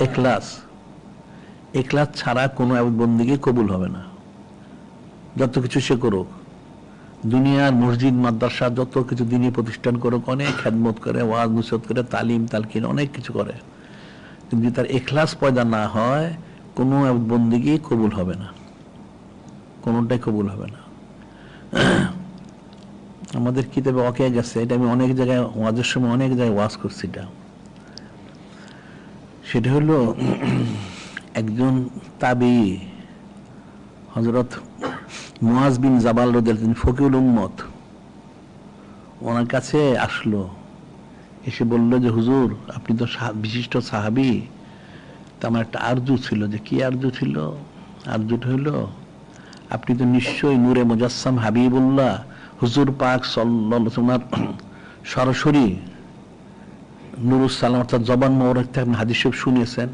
এখলাস, এখলাস ছাড়া কোনো বন্দেগী কবুল হবে না। যত কিছু সে করুক, দুনিয়ার মসজিদ মাদ্রাসা যত কিছু দিনী প্রতিষ্ঠান করুক, অনেক খেদমত করে, ওয়াজ নসিহত করে, তালিম তালকিন অনেক কিছু করে, কিন্তু তার এখলাস পয়দা না হয় কোনো বন্দেগী কবুল হবে না, কোনোটাই কবুল হবে না। আমাদের কিতাবে ওয়াকিয়া গেছে, এটা আমি অনেক জায়গায় ওয়াজের সময় অনেক জায়গায় ওয়াজ করছি। সেটা হলো একজন তাবি হযরত মুআজ বিন জাবাল রাদিয়াল্লাহু আনহু, ফকিহুল উম্মত, ওনার কাছে আসলো, এসে বলল যে হুজুর আপনি তো বিশিষ্ট সাহাবী, তা আমার একটা আরজু ছিল। যে কি আরজু ছিল? আরজুটা হলো আপনি তো নিশ্চয়ই নূরে মুজাসসাম হাবিবুল্লাহ হুজুর পাক সাল্লাল্লাহু আলাইহি ওয়াসাল্লাম সরাসরি নুরুস সালাম অর্থাৎ জবান মোবারক থেকে আপনি হাদিস শরীফ শুনিয়েছেন।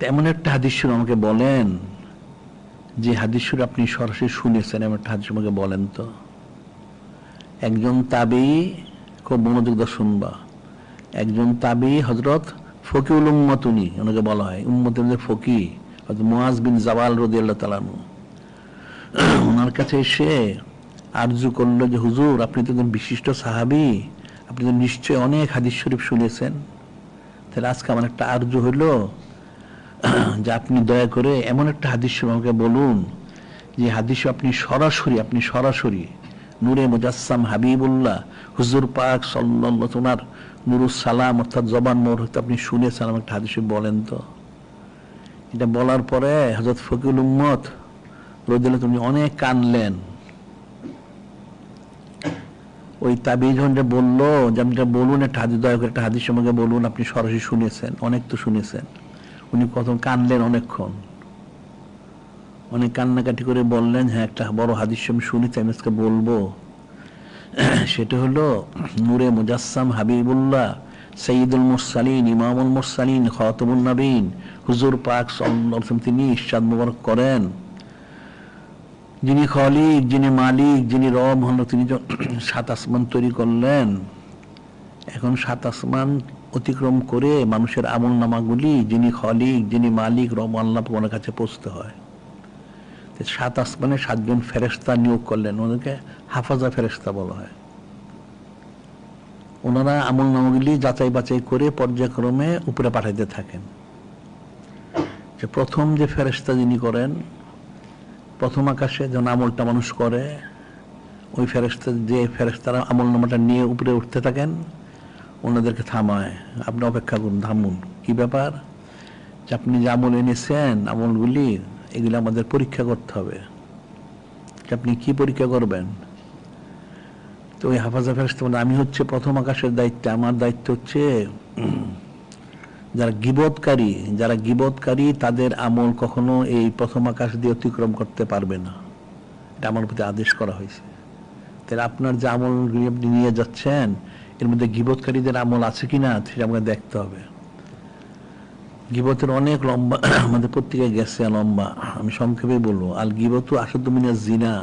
তেমন একটা হাদিস শরীফ আমাকে বলেন, যে হাদিস শরীফ আপনি সরাসরি শুনেছেন, এমন একটা হাদিস আমাকে বলেন তো। একজন তাবি, খুব মনোযোগ দিয়ে শুনবা, একজন তাবি হযরত ফকিহুল উম্মত, উনি ওনাকে বলা হয় উম্মতের মধ্যে ফকি, হযরত মুআজ বিন জাবাল রাদিয়াল্লাহু তাআলা আনহু। ওনার কাছে এসে আরজু করলো যে হুজুর আপনি তো একজন বিশিষ্ট সাহাবী, আপনি তো নিশ্চয়ই অনেক হাদিস শরীফ শুনেছেন, তাহলে আজকে আমার একটা আরজু হইল যে আপনি দয়া করে এমন একটা হাদিস শরীফ আমাকে বলুন, যে হাদিস আপনি সরাসরি নূরে মুজাসসাম হাবিবুল্লাহ হুজুর পাক সাল্লাল্লাহু আলাইহি ওয়াসাল্লাম নুরুস সালাম অর্থাৎ জবান মোবারক আপনি শুনেছেন, আমার একটা হাদিস শরীফ বলেন তো। এটা বলার পরে হযরত ফকিহুল উম্মত রাদিয়াল্লাহু আনহু অনেক কানলেন। ওই তাবি যখন বললো যে আপনি বলুন একটা হাদিস, দয়া করে একটা হাদিস আমাকে বলুন, আপনি সরাসরি শুনেছেন, অনেক তো শুনেছেন। উনি প্রথম কানলেন অনেকক্ষণ, অনেক কান্নাকাটি করে বললেন হ্যাঁ একটা বড় হাদিস আমি শুনেছি, আমি আজকে বলবো। সেটা হলো নূরে মুজাসসাম হাবিবুল্লাহ সাইয়্যিদুল মুরসালিন ইমামুল মুরসালিন খাতামুন নবীন হুজুর পাক সাল্লাল্লাহু আলাইহি ওয়াসাল্লাম তিনি ইরশাদ মোবারক করেন, যিনি খালিক, যিনি মালিক, যিনি রব হন, তিনি সাত আসমান তৈরি করলেন। এখন সাত আসমান অতিক্রম করে মানুষের আমল নামাগুলি যিনি খালিক, যিনি মালিক, রব আল্লাহ ওনার কাছে পৌঁছতে হয়। সাত আসমানে সাতজন ফেরেশতা নিয়োগ করলেন, ওদেরকে হাফাজা ফেরেশতা বলা হয়। ওনারা আমল নামাগুলি যাচাই বাছাই করে পর্যায়ক্রমে উপরে পাঠাইতে থাকেন। যে প্রথম যে ফেরেশতা যিনি করেন, প্রথম আকাশে যখন আমলটা মানুষ করে, ওই ফেরেশতা যে ফেরেশতারা আমল নামাটা নিয়ে উপরে উঠতে থাকেন, ওনাদেরকে থামায়, আপনি অপেক্ষা করুন, থামুন, কি ব্যাপার, যে আপনি যে আমল এনেছেন আমলগুলি এগুলি আমাদের পরীক্ষা করতে হবে। আপনি কি পরীক্ষা করবেন? তো ওই হাফাজা ফেরেশতা বলেন আমি হচ্ছে প্রথম আকাশের দায়িত্ব, আমার দায়িত্ব হচ্ছে যারা গীবতকারী তাদের আমল কখনো এই প্রথম আকাশ দিয়ে অতিক্রম করতে পারবে না, এটা আমার প্রতি আদেশ করা হয়েছে। তাহলে আপনার যে আমলগুলি আপনি নিয়ে যাচ্ছেন এর মধ্যে গীবতকারীদের আমল আছে কিনা সেটা আমাকে দেখতে হবে। গীবতের অনেক লম্বা আমাদের পত্রিকায় গেছে, লম্বা, আমি সংক্ষেপে বলবো। আল গীবতু আশাদ্দু মিনাজ জিনা,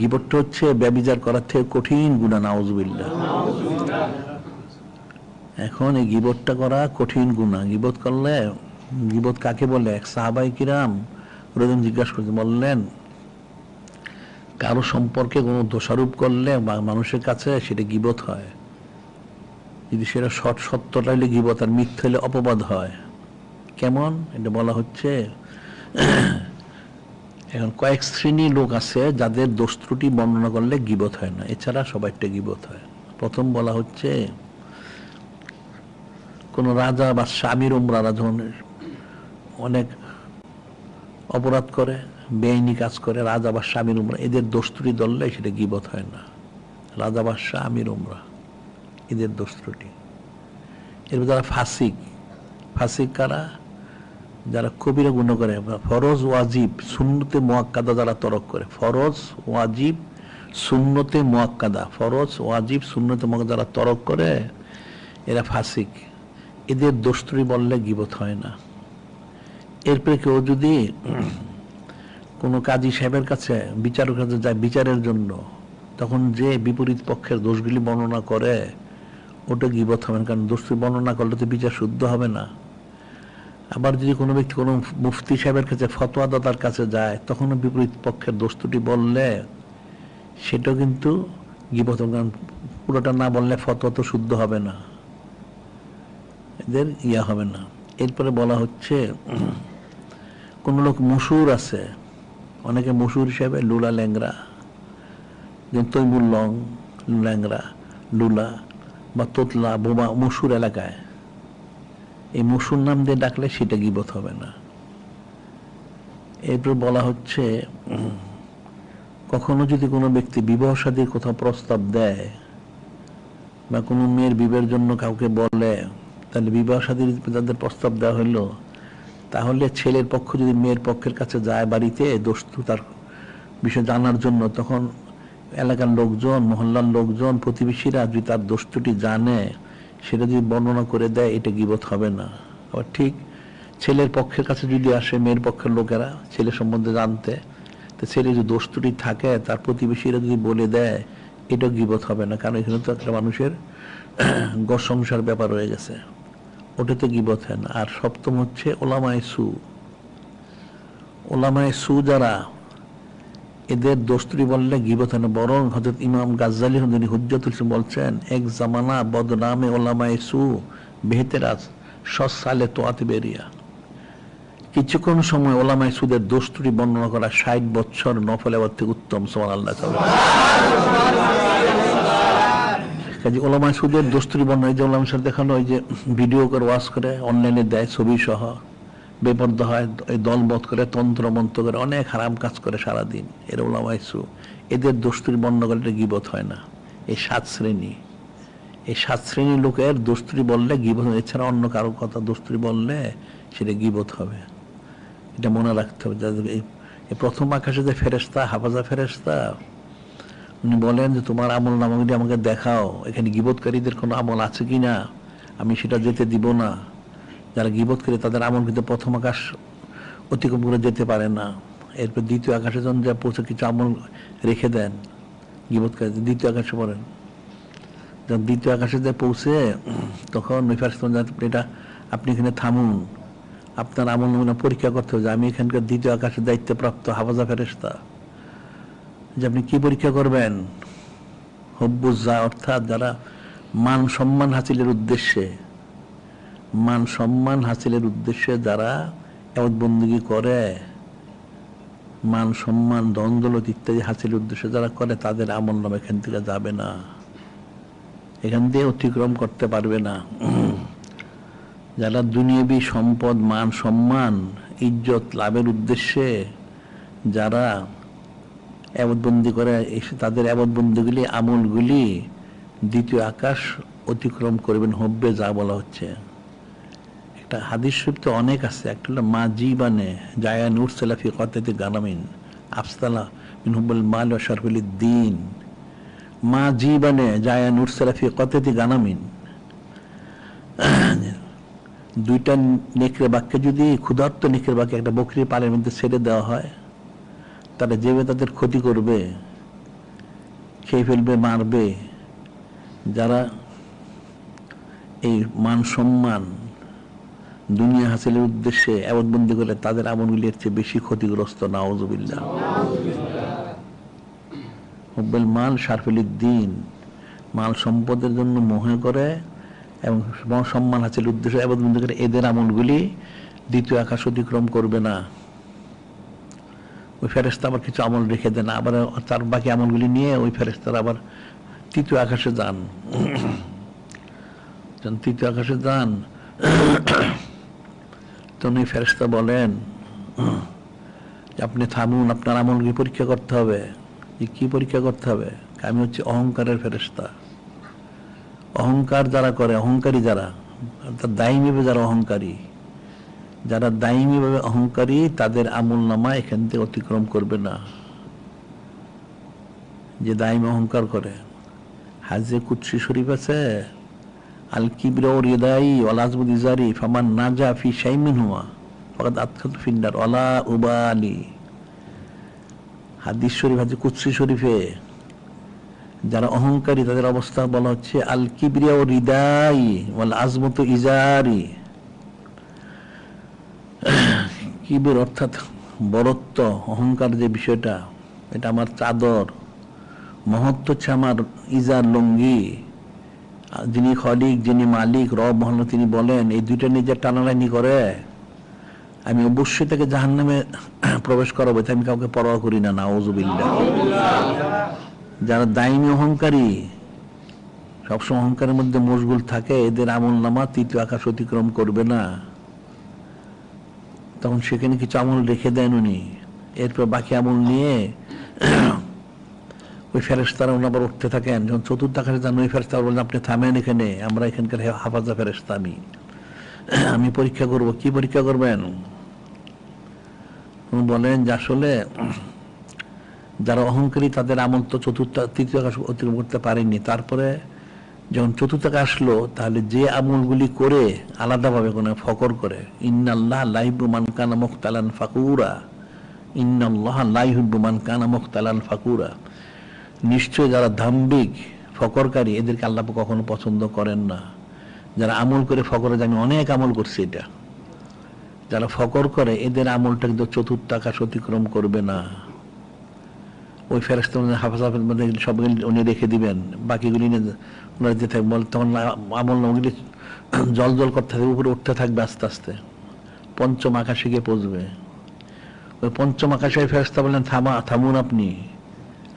গীবতটা হচ্ছে ব্যভিচার করার থেকে কঠিন গুনাহ, নাউযুবিল্লাহ। এখন এই গীবতটা করা কঠিন গুনাহ। গীবত করলে, গীবত কাকে বলে? এক সাহাবায়ে কিরাম ওরকম জিজ্ঞাসা করতে বললেন, কারো সম্পর্কে কোনো দোষারোপ করলে মানুষের কাছে সেটা গীবত হয়, যদি সেটা সত্যটা হলে গীবত আর মিথ্যা হলে অপবাদ হয়। কেমন? এটা বলা হচ্ছে এখন কয়েক শ্রেণী লোক আছে যাদের দোষ ত্রুটি বর্ণনা করলে গীবত হয় না, এছাড়া সবাইটা গীবত হয়। প্রথম বলা হচ্ছে কোন রাজা বা আমির উমরারা যখন অনেক অপরাধ করে, বেআইনি কাজ করে, রাজা বা আমির উমরা, এদের দোষ ত্রুটি ধরলে সেটা গীবত হয় না। রাজা বা আমির উমরা এদের দোষ ত্রুটি। এরপর যারা ফাসিক কারা? যারা কবিরা গুনাহ করে, ফরজ ওয়াজিব সুন্নতে মুআক্কাদা যারা তরক করে, ফরজ ওয়াজিব সুন্নতে মুআক্কাদা, ফরজ ওয়াজিব সুন্নতে মুআক্কাদা যারা তরক করে, এরা ফাসিক, এদের দোষ ত্রুটি বললে গীবত হয় না। এরপরে কেউ যদি কোনো কাজী সাহেবের কাছে, বিচারকের কাছে যায় বিচারের জন্য, তখন যে বিপরীত পক্ষের দোষগুলি বর্ণনা করে ওটা গীবত হবে না, কারণ দোষ বর্ণনা করলে তো বিচার শুদ্ধ হবে না। আবার যদি কোনো ব্যক্তি কোনো মুফতি সাহেবের কাছে, ফতোয়াদাতার কাছে যায়, তখনও বিপরীত পক্ষের দোষ ত্রুটি বললে সেটাও কিন্তু গীবত। কারণ পুরোটা না বললে ফতোয়া তো শুদ্ধ হবে না, এদের ইয়া হবে না। এরপরে বলা হচ্ছে কোন লোক মশুর আছে, অনেকে মশুর হিসাবে লুলা ল্যাংরা, যেমন তৈমুর লং, ল্যাংরা, লুলা বা তোতলা, বোমা মশুর এলাকায়, এই মশুর নাম দিয়ে ডাকলে সেটা গীবত হবে না। এরপর বলা হচ্ছে কখনো যদি কোনো ব্যক্তি বিবাহ শাদীর কোথাও প্রস্তাব দেয় বা কোনো মেয়ের বিবাহের জন্য কাউকে বলে, তাহলে বিবাহ শাদীর যাদের প্রস্তাব দেওয়া হইলো, তাহলে ছেলের পক্ষ যদি মেয়ের পক্ষের কাছে যায় বাড়িতে দোস্তু তার বিষয় জানার জন্য, তখন এলাকার লোকজন, মহল্লার লোকজন, প্রতিবেশীরা যদি তার দোস্তুটি জানে, সেটা যদি বর্ণনা করে দেয়, এটা গীবত হবে না। আবার ঠিক ছেলের পক্ষের কাছে যদি আসে মেয়ের পক্ষের লোকেরা ছেলে সম্বন্ধে জানতে, তো ছেলে যদি দোস্তুটি থাকে তার প্রতিবেশীরা যদি বলে দেয়, এটা গীবত হবে না। কারণ এখানে তো একটা মানুষের ঘর সংসার ব্যাপার হয়ে গেছে, ওটা তো গীবত হয় না। আর সপ্তম হচ্ছে ওলামায়ে সু। ওলামায়ে সু যারা, এদের দোস্তুরি বললে গীবত হয় না। বরং হযরত ইমাম গাজ্জালী যিনি হুজ্জাতুল ইসলাম বলছেন, এক জামানা বদনামে ওলামায়ে সু বেহতেরাজ সস সালে তোয়াতে বেরিয়া। কিছুক্ষণ সময় ওলামায়ে সুদের দোস্তুরি বর্ণনা করা 60 বছর নফল ইবাদত থেকে উত্তম। সুবহানাল্লাহ। কাজে ওলামায়ে সুদের দোস্তুরি বর্ণনা, যে ওলামার সাথে দেখানো, ওই যে ভিডিও করে ওয়াজ করে অনলাইনে দেয় ছবি সহ, বেপর্দা হয়, এই দলবদ্ধ করে, তন্ত্র মন্ত্র করে, অনেক হারাম কাজ করে সারাদিন, এর ওলামায়ে সু। এদের দোস্তুরি বর্ণনা করলে গীবত হয় না। এই 7 শ্রেণী, এই 7 শ্রেণীর লোকের দোস্তুরি বললে গীবত। এছাড়া অন্য কারো কথা দোস্তুরি বললে সেটা গীবত হবে, এটা মনে রাখতে হবে। এই প্রথম আকাশে যে ফেরেশতা, হাফাজা ফেরেশতা, উনি বলেন যে তোমার আমল নামাগুলি আমাকে দেখাও, এখানে গীবতকারীদের কোনো আমল আছে কিনা, আমি সেটা যেতে দিব না। যারা গীবত করে তাদের আমল কিন্তু প্রথম আকাশ অতিক্রম করে যেতে পারে না। এরপর দ্বিতীয় আকাশে যখন যা পৌঁছে কিছু আমল রেখে দেন গীবতকারী, দ্বিতীয় আকাশে পড়েন। যখন দ্বিতীয় আকাশে যে পৌঁছে, তখন ওই ফেরেশতা এটা আপনি এখানে থামুন, আপনার আমল নমুনা পরীক্ষা করতে হবে। আমি এখানকার দ্বিতীয় আকাশের দায়িত্বপ্রাপ্ত হাফাজা ফেরেশতা, যে আপনি কি পরীক্ষা করবেন? হুব্বুজ্জা, অর্থাৎ যারা মান সম্মান হাসিলের উদ্দেশ্যে, মান সম্মান হাসিলের উদ্দেশ্যে যারা ইবাদত বন্দেগী করে, মান সম্মান দ্বন্দ্বলত ইত্যাদি হাসিলের উদ্দেশ্যে যারা করে, তাদের আমল নাম এখান থেকে যাবে না, এখান দিয়ে অতিক্রম করতে পারবে না। যারা দুনিয়াবী সম্পদ, মান সম্মান, ইজ্জত লাভের উদ্দেশ্যে যারা ইবাদতবন্দি করে, তাদের ইবাদতবন্দিগুলি, আমলগুলি দ্বিতীয় আকাশ অতিক্রম করবেন, হব্বে যা বলা হচ্ছে। একটা হাদিস শরীফ অনেক আছে, একটা হলো মা জীবানে জায়া নূর সালাফি কতাতি গানামিন আফসালা মিন হুব্বুল মাল ওয়া শারফুল দ্বীন। মা জীবানে জায়া নূর সালাফি কতাতি গানামিন, দুইটা নেকড়ে বাক্যে যদি, ক্ষুধার্ত নেকড়ে বাক্যে একটা বকরি পালের মধ্যে ছেড়ে দেওয়া হয়, তারা যেভাবে তাদের ক্ষতি করবে, খেয়ে ফেলবে, মারবে, যারা এই মান সম্মান দুনিয়া হাসিলের উদ্দেশ্যে ইবাদতবন্দি করে, তাদের আমলগুলি এর চেয়ে বেশি ক্ষতিগ্রস্ত। নাউযুবিল্লাহ। হুব্বুল মাল শারফুল দ্বীন, মাল সম্পদের জন্য মোহ করে এবং সম্মান হাসিলের উদ্দেশ্যে ইবাদতবন্দি করে, এদের আমলগুলি দ্বিতীয় আকাশ অতিক্রম করবে না। ওই ফেরেশতা আবার কিছু আমল রেখে দেন, আবার তার বাকি আমলগুলি নিয়ে ওই ফেরেশতারা আবার তৃতীয় আকাশে যান। তৃতীয় আকাশে যান, তখন ওই ফেরেশতা বলেন আপনি থামুন, আপনার আমলগুলি পরীক্ষা করতে হবে। কি পরীক্ষা করতে হবে? আমি হচ্ছে অহংকারের ফেরেশতা। অহংকার যারা করে, অহংকারী যারা, দায়ীভাবে যারা অহংকারী, যারা দায়ীভাবে অহংকারী, তাদের আমল নামা এখান থেকে অতিক্রম করবে না। যে দায়ী অহংকার করে, হাজে কুদসি শরীফ আছে, আল কিবরা ও রিদাই ওয়াল আজমু ইজারি ফামান নাজা ফি শাইইন মিনহুমা ফাকাদ আদখালতু ফিন-নার ওয়ালা উবালি। হাদিস শরীফ, হাদিস কুদসি শরীফে যারা অহংকারী তাদের অবস্থা বলা হচ্ছে আল কিবরিয়া ও রিদাই ওয়াল আজমতু ইজারি। কিবর অর্থাৎ বরত্ব, অহংকার যে বিষয়টা, এটা আমার চাদর, মহত্ব হচ্ছে আমার ইজার, লুঙ্গি। যিনি খলিক, যিনি মালিক, রব মহান, তিনি বলেন এই দুইটা নিজের টানাটানি করে আমি অবশ্যই তাকে জাহান্নামে প্রবেশ করাবো, আমি কাউকে পরোয়া করি না। নাউযুবিল্লাহ। যারা দায়ী অহংকারী, সবসময় অহংকারের মধ্যে মশগুল থাকে, এদের আমল নামা তৃতীয় আকাশ অতিক্রম করবে না। তখন সেখানে কিছু আমল রেখে দেন উনি, এরপর বাকি আমল নিয়ে ওই ফেরেশতারা উনি আবার উঠতে থাকেন। যখন চতুর্থ আকাশে যান, ওই ফেরেশতারা বলেন আপনি থামেন এখানে, আমরা এখানকার হাফাজা ফেরেশতা, আমি পরীক্ষা করব। কি পরীক্ষা করবেন? বলেন যে আসলে যারা অহংকারী তাদের আমল তো তৃতীয় আকাশ অতিক্রম করতে পারেনি। তারপরে যখন চতুর্থ আকাশ আসলো, তাহলে যে আমলগুলি করে আলাদাভাবে কোনো ফকর করে, ইন্নাল্লাহ লা ইউহিব্বু মান কানা মুখতালান ফাকুরা, ইন্নাল্লাহ লা ইউহিব্বু মান কানা মুখতালান ফাকুরা, নিশ্চয় যারা দাম্ভিক ফকরকারী এদেরকে আল্লাহ কখনো পছন্দ করেন না। যারা আমল করে ফকরে, আমি অনেক আমল করছি, এটা যারা ফকর করে এদের আমলটা কিন্তু চতুর্থ আকাশ অতিক্রম করবে না। ওই ফেরেশতা হাফেজ মধ্যে সবগুলি উনি রেখে দিবেন, বাকিগুলি ওনারা যে থাকবে তখন আমল ওগুলি জল জল করতে থাকবে, উপরে উঠতে থাকবে আস্তে আস্তে, পঞ্চম আকাশে গিয়ে পৌঁছবে। ওই পঞ্চম আকাশে ফেরেশতা বললেন থামুন আপনি,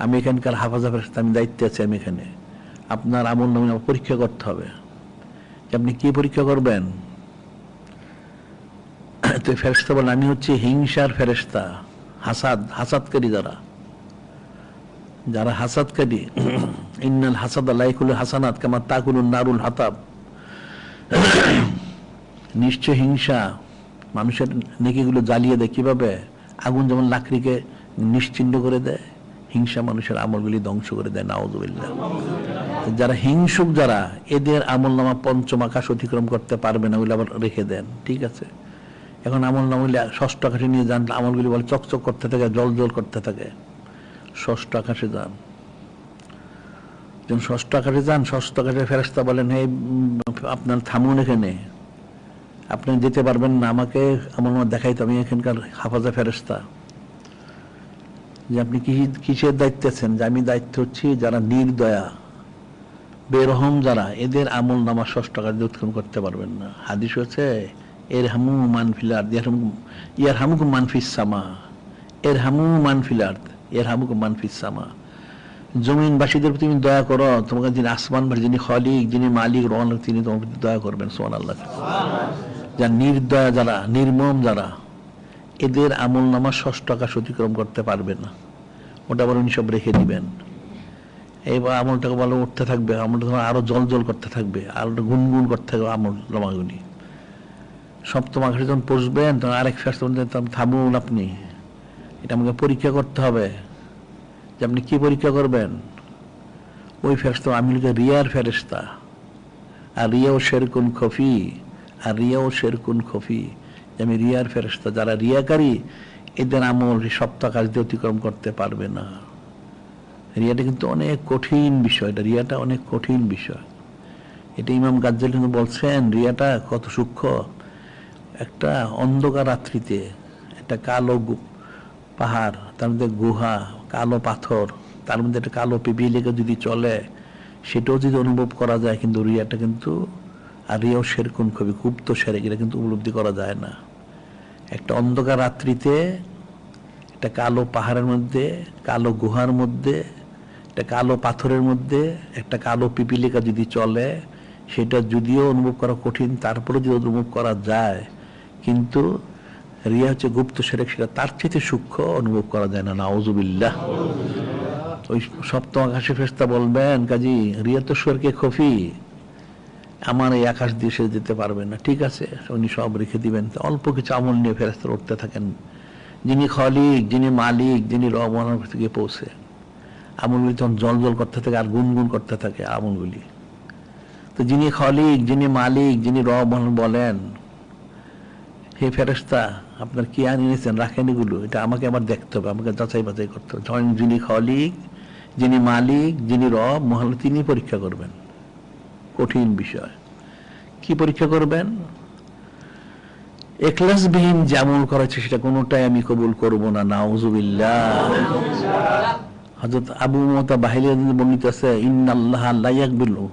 আমি এখানকার হাফাজা ফেরেশতা, আমি দায়িত্বে আছি, আমি এখানে আপনার আমল নামে পরীক্ষা করতে হবে। আপনি কি পরীক্ষা করবেন? তো ফেরেশতা বলেন আমি হচ্ছে হিংসার ফেরেশতা, হাসাদকারী, যারা হাসাদকারী, ইন্নাল হাসাদ লা ইয়াকুলু হাসানাত কামা তাকুলুন নারুল হাতাব, নিশ্চয় হিংসা মানুষের নেকিগুলো জ্বালিয়ে দেয়। কিভাবে? আগুন যেমন লাকড়িকে নিশ্চিহ্ন করে দেয়, হিংসা মানুষের আমলগুলি ধ্বংস করে দেয়। নাউযুবিল্লাহ। যারা হিংসুক, যারা এদের আমল নামা পঞ্চম আকাশ অতিক্রম করতে পারবে না, ওগুলো আবার রেখে দেন। ঠিক আছে, এখন আমল নামা ষষ্ঠ আকাশে নিয়ে যান, আমলগুলি বলে চকচক করতে থাকে, জল জল করতে থাকে। ষষ্ঠ আকাশে যান, যখন ষষ্ঠ আকাশে যান, ষষ্ঠ আকাশে ফেরেশতা বলেন হে আপনার থামুন এখানে, আপনি যেতে পারবেন না, আমাকে আমার দেখাইতে, আমি এখানকার হাফাজা ফেরেশতা। যে আপনি কিসের দায়িত্বে আছেন? যে আমি দায়িত্ব হচ্ছি যারা নির্দয়া বেরহম, যারা এদের আমল নামা ষষ্ঠ আকাশে উৎক্রম করতে পারবেন না। হাদিস হচ্ছে ইরহামু মান ফিল আরদ ইয়ারহামুকুম মান ফিস সামা, ইরহামু মান ফিল আরদ ইয়ারহামুকুম মান ফিস সামা। জমিনবাসীদের প্রতি তুমি দয়া করো, তোমাকে যিনি আসমানবাসী, যিনি খলিক, যিনি মালিক, রহমান, তিনি তোমার প্রতি দয়া করবেন। সুবহানাল্লাহ। যারা নির্দয়া, যারা নির্মম, যারা এদের আমল নামা ষষ্ঠ আকাশ অতিক্রম করতে পারবে না, ওটা আবার উনি সব রেখে দিবেন। এইবার আমলটাকে ভালো উঠতে থাকবে, আমলটা আরো জল জল করতে থাকবে, আরো গুনগুন করতে থাকবে আমল নামাগুলি। সপ্তম আকাশে যখন পৌঁছবেন, তখন আরেক ফেরেশতা থামুন আপনি, এটা আমাকে পরীক্ষা করতে হবে। যে আপনি কি পরীক্ষা করবেন? ওই ফেরেশতা আমি রিয়ার ফেরেশতা, আর রিয়াও শেরকুন খফি, আর রিয়াও শেরকুন খফি, আমি রিয়ার ফেরেশতা। যারা রিয়াকারী এদের আমল সপ্তাহ আকাশ দিয়ে অতিক্রম করতে পারবে না। রিয়াটা কিন্তু অনেক কঠিন বিষয়, এটা রিয়াটা অনেক কঠিন বিষয়। এটা ইমাম গাজ্জালী কিন্তু বলছেন রিয়াটা কত সূক্ষ্ম। একটা অন্ধকার রাত্রিতে একটা কালো পাহাড়, তার মধ্যে গুহা, কালো পাথর, তার মধ্যে একটা কালো পিপিলিকা যদি চলে, সেটাও যদি অনুভব করা যায়, কিন্তু রিয়াটা কিন্তু, আর রিয়াও শেরকুন খুবই গুপ্ত সেরে, এটা কিন্তু উপলব্ধি করা যায় না। একটা অন্ধকার রাত্রিতে একটা কালো পাহাড়ের মধ্যে, কালো গুহার মধ্যে, একটা কালো পাথরের মধ্যে একটা কালো পিপিলিকা যদি চলে, সেটা যদিও অনুভব করা কঠিন, তারপরে যদি অনুভব করা যায়, কিন্তু রিয়া হচ্ছে গুপ্ত সেরেক, সেটা তার চেয়ে সূক্ষ্ম, অনুভব করা যায় না। নাউযুবিল্লাহ। ওই সপ্তম আকাশে ফেরেশতা বলবেন কাজী রিয়া তো স্বর্গে খফি, আমার এই আকাশ দিয়ে সে যেতে পারবে না। ঠিক আছে, উনি সব রেখে দিবেন। অল্প কিছু আমল নিয়ে ফেরেশতা উঠতে থাকেন। যিনি খলিক, যিনি মালিক, যিনি রহমানের থেকে পৌঁছে, আমলগুলি তখন জল জল করতে থাকে আর গুনগুন করতে থাকে আমলগুলি। তো যিনি খলিক, যিনি মালিক, যিনি রহমান বলেন হে ফেরেশতা আপনার কি আনিয়েছেন, রাখেন এগুলো, এটা আমাকে আবার দেখতে হবে, আমাকে যাচাই বাছাই করতে হবে। যখন যিনি খলিক, যিনি মালিক, যিনি রব মহান, তিনি পরীক্ষা করবেন। কঠিন বিষয়। কি পরীক্ষা করবেন? ইখলাসবিহীন যে আমল করেছে সেটা কোনোটাই আমি কবুল করব না, নাউজুবিল্লাহ। হযরত আবু মুতা বাহিলী বর্ণিত আছে, ইন্নাল্লাহা লা ইয়াকবালু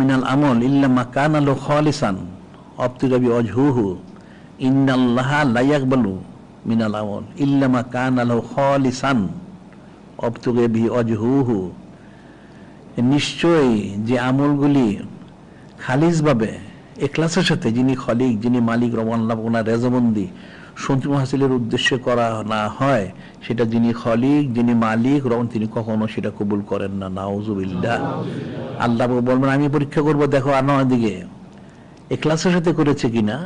মিনাল আমল ইল্লা মা কানা লাহু খালিসান আবতাগা বিওয়াজহিহি। ইন্নাল্লাহা লা ইয়াকবালু মিনাল আমল ইল্লা মা কানা লাহু খালিসান আবতাগা বিওয়াজহিহি। নিশ্চয়ই যে আমলগুলি খালিসভাবে ইখলাসের সাথে, যিনি খলিক, যিনি মালিক আল্লাহ, ওনার রেজামন্দি সন্তুষ্টি হাসিলের উদ্দেশ্যে করা না হয়, সেটা যিনি খলিক, যিনি মালিক তিনি কখনো সেটা কবুল করেন না, নাউজুবিল্লাহ। আল্লাহ বলবেন আমি পরীক্ষা করব, দেখো আনার দিকে ইখলাসের সাথে করেছে কিনা।